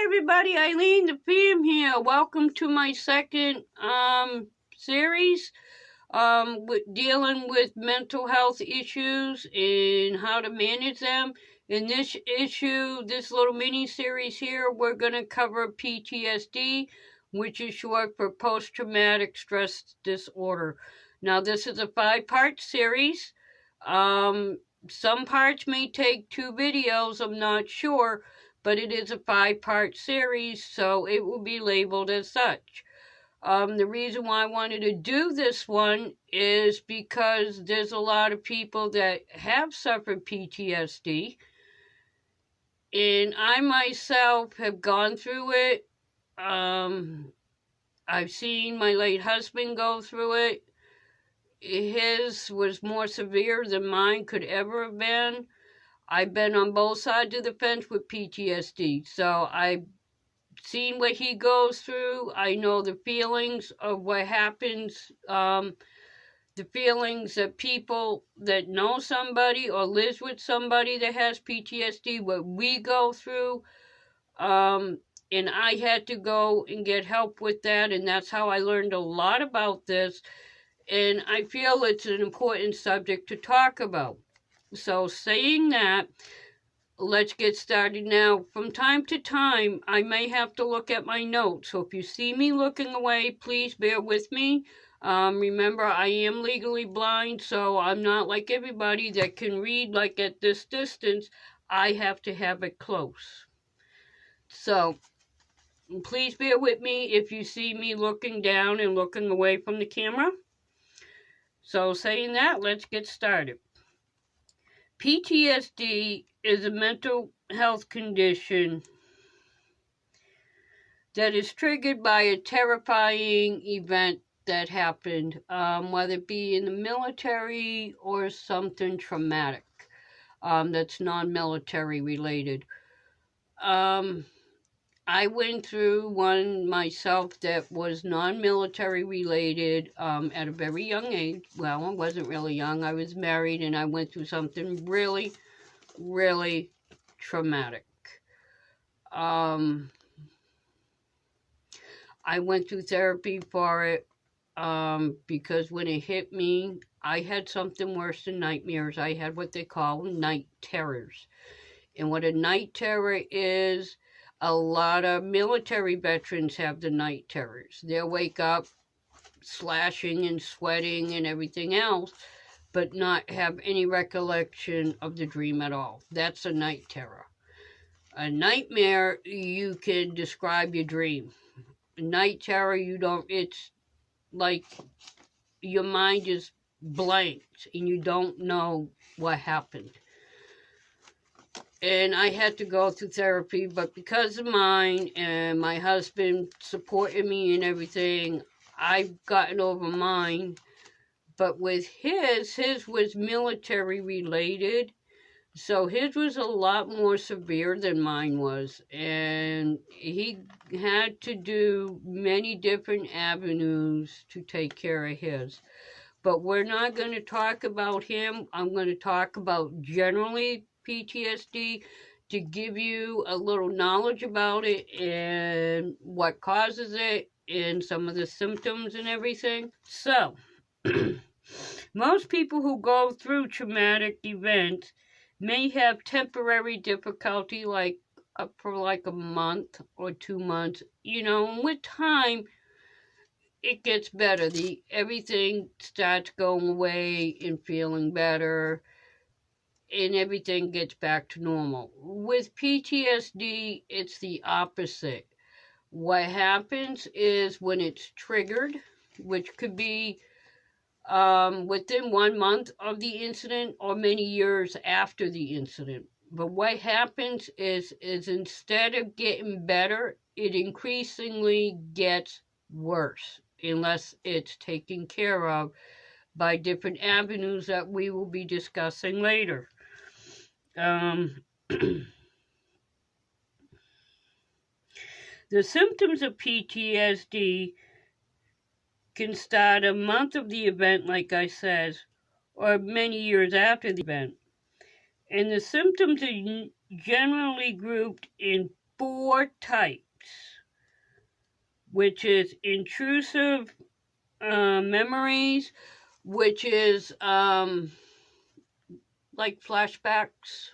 everybody, Eileen the Fam here. Welcome to my second series dealing with mental health issues and how to manage them. In this little mini series here, we're going to cover PTSD, which is short for post-traumatic stress disorder. Now, this is a 5-part series. Some parts may take 2 videos, I'm not sure, but it is a 5-part series, so it will be labeled as such. The reason why I wanted to do this one is because there's a lot of people that have suffered PTSD, and I myself have gone through it. I've seen my late husband go through it. His was more severe than mine could ever have been. I've been on both sides of the fence with PTSD, so I've seen what he goes through. I know the feelings of what happens, the feelings that people that know somebody or lives with somebody that has PTSD, what we go through, and I had to go and get help with that, and that's how I learned a lot about this, and I feel it's an important subject to talk about. So saying that, let's get started now. From time to time, I may have to look at my notes. So if you see me looking away, please bear with me. Remember, I am legally blind, so I'm not like everybody that can read like at this distance. I have to have it close. So please bear with me if you see me looking down and looking away from the camera. So saying that, let's get started. PTSD is a mental health condition that is triggered by a terrifying event that happened, whether it be in the military or something traumatic that's non-military related. I went through one myself that was non-military related at a very young age. Well, I wasn't really young. I was married, and I went through something really, really traumatic. I went through therapy for it because when it hit me, I had something worse than nightmares. I had what they call night terrors. And what a night terror is, a lot of military veterans have the night terrors. They'll wake up slashing and sweating and everything else, but not have any recollection of the dream at all. That's a night terror. A nightmare, you can describe your dream. A night terror, you don't, it's like your mind is blanked and you don't know what happened. And I had to go through therapy, but because of mine and my husband supported me and everything, I've gotten over mine. But with his was military related, so his was a lot more severe than mine was. And he had to do many different avenues to take care of his. But we're not going to talk about him. I'm going to talk about generally PTSD to give you a little knowledge about it and what causes it and some of the symptoms and everything. So, most people who go through traumatic events may have temporary difficulty for like a month or 2 months, and with time it gets better. Everything starts going away and feeling better, and everything gets back to normal. With PTSD, it's the opposite. What happens is when it's triggered, which could be within 1 month of the incident or many years after the incident. But what happens is instead of getting better, it increasingly gets worse unless it's taken care of by different avenues that we will be discussing later. The symptoms of PTSD can start a month of the event, like I said, or many years after the event. And the symptoms are generally grouped in 4 types, which is intrusive memories, which is like flashbacks.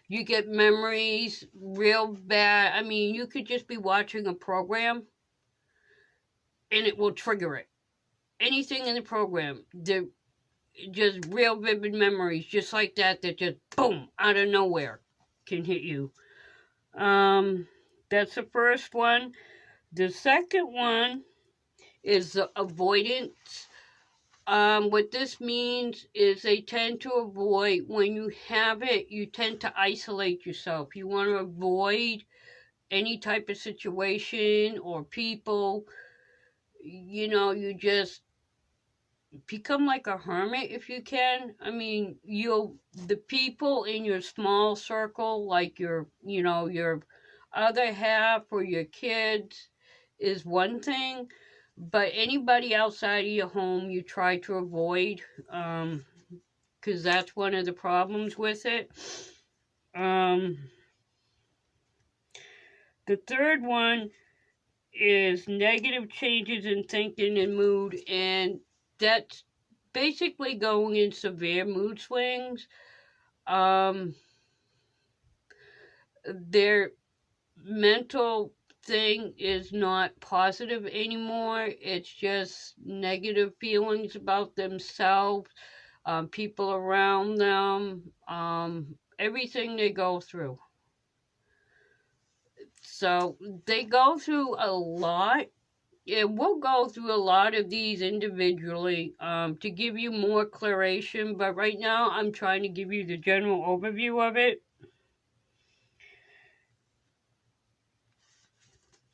You get memories real bad. I mean, you could just be watching a program and it will trigger it. Anything in the program, they're just real vivid memories, just like that just boom out of nowhere can hit you. That's the first one. The second one is the avoidance. What this means is they tend to avoid, when you have it, you tend to isolate yourself. You want to avoid any type of situation or people. You know, you just become like a hermit if you can. I mean, the people in your small circle, like your other half or your kids, is one thing, but anybody outside of your home you try to avoid, because that's one of the problems with it. The third one is negative changes in thinking and mood, and that's basically going in severe mood swings. Their mental thing is not positive anymore. It's just negative feelings about themselves, people around them, everything they go through. So they go through a lot. And we'll go through a lot of these individually to give you more claration, but right now I'm trying to give you the general overview of it.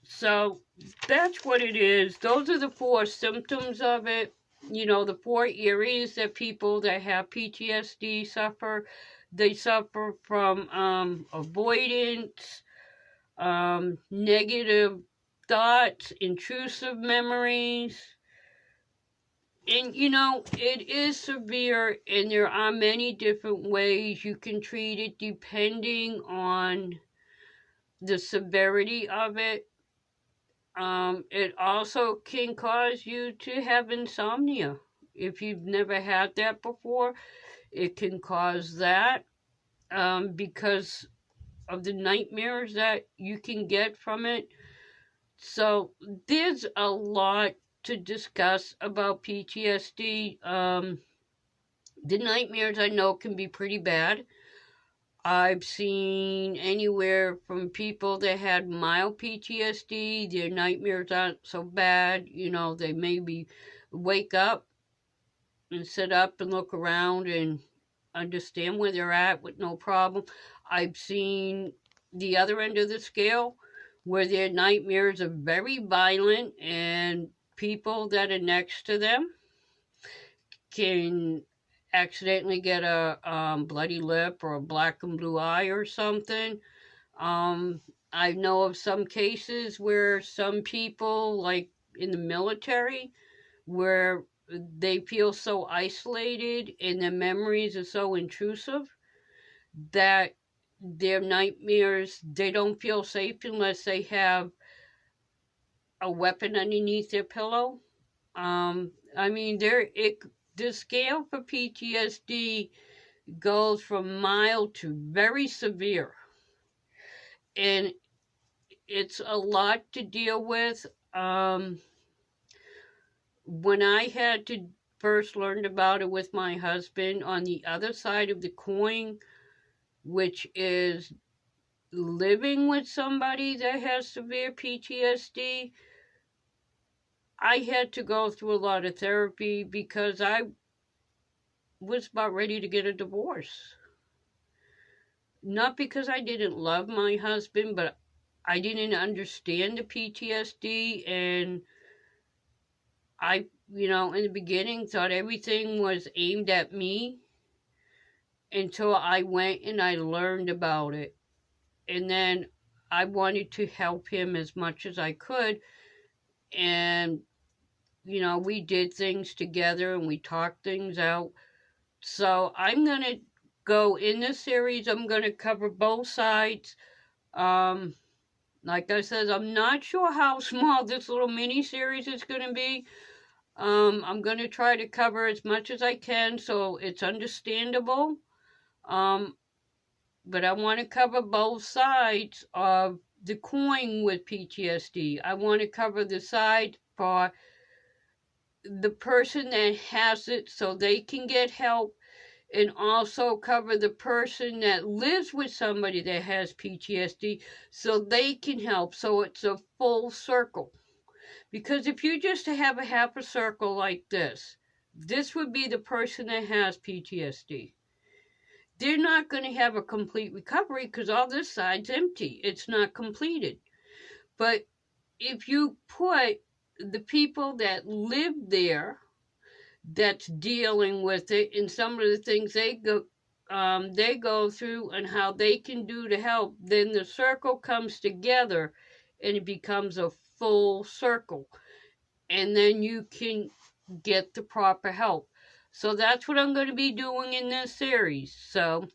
So that's what it is. Those are the 4 symptoms of it. You know, the 4 areas that people that have PTSD suffer. They suffer from avoidance, negative thoughts, intrusive memories. And you know, it is severe, and there are many different ways you can treat it depending on the severity of it. It also can cause you to have insomnia. If you've never had that before, it can cause that because of the nightmares that you can get from it. So there's a lot to discuss about PTSD. The nightmares I know can be pretty bad. I've seen anywhere from people that had mild PTSD, their nightmares aren't so bad. You know, they maybe wake up and sit up and look around and understand where they're at with no problem. I've seen the other end of the scale where their nightmares are very violent and people that are next to them can accidentally get a bloody lip or a black and blue eye or something. I know of some cases where some people, like in the military, where they feel so isolated and their memories are so intrusive that their nightmares, they don't feel safe unless they have a weapon underneath their pillow. I mean, the scale for PTSD goes from mild to very severe. And it's a lot to deal with. When I had to first learn about it with my husband, on the other side of the coin, which is living with somebody that has severe PTSD, I had to go through a lot of therapy because I was about ready to get a divorce. Not because I didn't love my husband, but I didn't understand the PTSD, and I, in the beginning thought everything was aimed at me until I went and I learned about it. And then I wanted to help him as much as I could. And, we did things together and we talked things out. So I'm going to go in this series, I'm going to cover both sides. Like I said, I'm not sure how small this little mini-series is going to be. I'm going to try to cover as much as I can so it's understandable. But I want to cover both sides of the coin with PTSD. I want to cover the side for the person that has it so they can get help, and also cover the person that lives with somebody that has PTSD so they can help. So it's a full circle. Because if you just have a half a circle like this would be the person that has PTSD. They're not going to have a complete recovery because all this side's empty. It's not completed. But if you put the people that live there that's dealing with it and some of the things they go through and how they can do to help, then the circle comes together and it becomes a full circle. And then you can get the proper help. So that's what I'm going to be doing in this series. So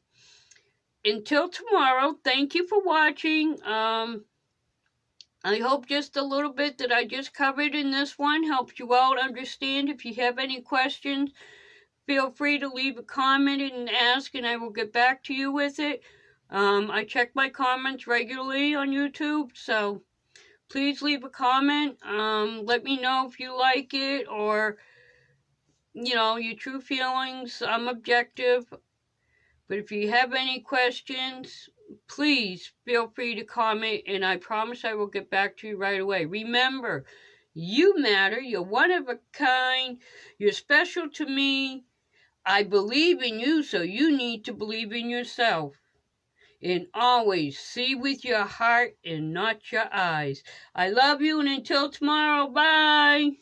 until tomorrow, thank you for watching. I hope just a little bit that I just covered in this one helped you out understand. If you have any questions, feel free to leave a comment and ask, and I will get back to you with it. I check my comments regularly on YouTube, so please leave a comment. Let me know if you like it or, your true feelings. I'm objective. But if you have any questions, please feel free to comment, and I promise I will get back to you right away. Remember, you matter. You're one of a kind. You're special to me. I believe in you, so you need to believe in yourself. And always see with your heart and not your eyes. I love you, and until tomorrow, bye.